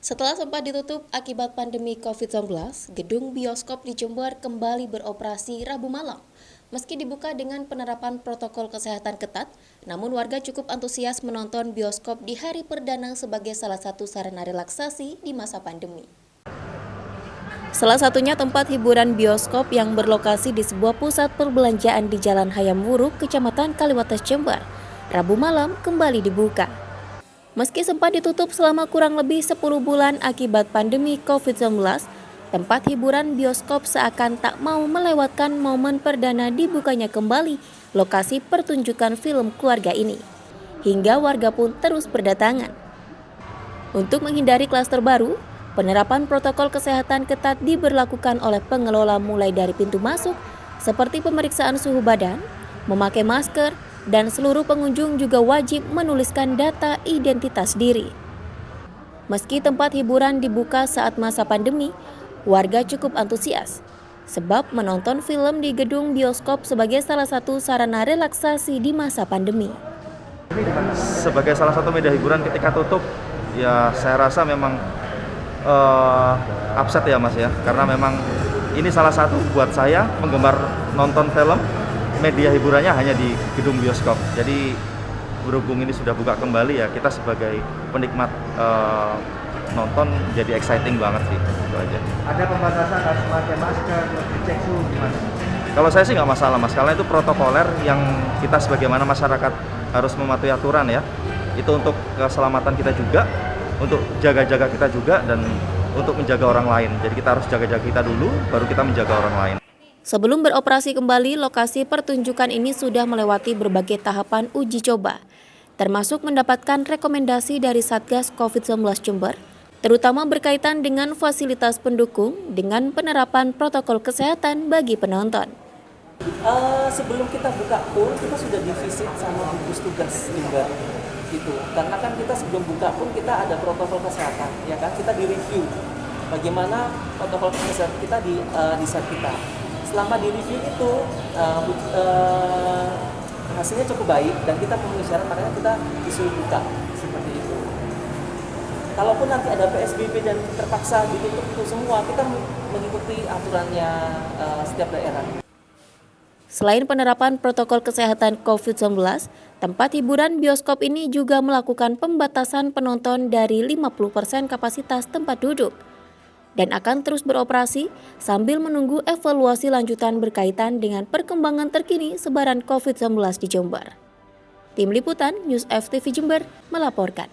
Setelah sempat ditutup akibat pandemi COVID-19, gedung bioskop di Jember kembali beroperasi Rabu malam. Meski dibuka dengan penerapan protokol kesehatan ketat, namun warga cukup antusias menonton bioskop di hari perdana sebagai salah satu sarana relaksasi di masa pandemi. Salah satunya tempat hiburan bioskop yang berlokasi di sebuah pusat perbelanjaan di Jalan Hayam Wuruk, Kecamatan Kaliwates, Jember. Rabu malam kembali dibuka. Meski sempat ditutup selama kurang lebih 10 bulan akibat pandemi COVID-19, tempat hiburan bioskop seakan tak mau melewatkan momen perdana dibukanya kembali lokasi pertunjukan film keluarga ini. Hingga warga pun terus berdatangan. Untuk menghindari klaster baru, penerapan protokol kesehatan ketat diberlakukan oleh pengelola mulai dari pintu masuk, seperti pemeriksaan suhu badan, memakai masker, dan seluruh pengunjung juga wajib menuliskan data identitas diri. Meski tempat hiburan dibuka saat masa pandemi, warga cukup antusias sebab menonton film di gedung bioskop sebagai salah satu sarana relaksasi di masa pandemi. Sebagai salah satu media hiburan ketika tutup, ya saya rasa memang upset ya Mas ya, karena memang ini salah satu buat saya penggemar nonton film. Media hiburannya hanya di gedung bioskop. Jadi berhubung ini sudah buka kembali ya, kita sebagai penikmat nonton jadi exciting banget sih. Itu aja. Ada pembatasan harus pakai masker, cek suhu gimana? Kalau saya sih nggak masalah Mas, karena itu protokoler yang kita sebagaimana masyarakat harus mematuhi aturan ya. Itu untuk keselamatan kita juga, untuk jaga-jaga kita juga, dan untuk menjaga orang lain. Jadi kita harus jaga-jaga kita dulu, baru kita menjaga orang lain. Sebelum beroperasi kembali, lokasi pertunjukan ini sudah melewati berbagai tahapan uji coba, termasuk mendapatkan rekomendasi dari Satgas COVID-19 Jember, terutama berkaitan dengan fasilitas pendukung dengan penerapan protokol kesehatan bagi penonton. Sebelum kita buka pun, kita sudah divisit sama gugus tugas Jember, gitu. Karena kan kita sebelum buka pun kita ada protokol kesehatan, ya kan? Kita direview bagaimana protokol kesehatan kita di saat kita. Selama di review itu hasilnya cukup baik dan kita memenuhi syarat, makanya kita disuruh buka seperti itu. Kalaupun nanti ada PSBB dan terpaksa ditutup itu semua, kita mengikuti aturannya setiap daerah. Selain penerapan protokol kesehatan COVID-19, tempat hiburan bioskop ini juga melakukan pembatasan penonton dari 50% kapasitas tempat duduk dan akan terus beroperasi sambil menunggu evaluasi lanjutan berkaitan dengan perkembangan terkini sebaran COVID-19 di Jember. Tim Liputan News FTV Jember melaporkan.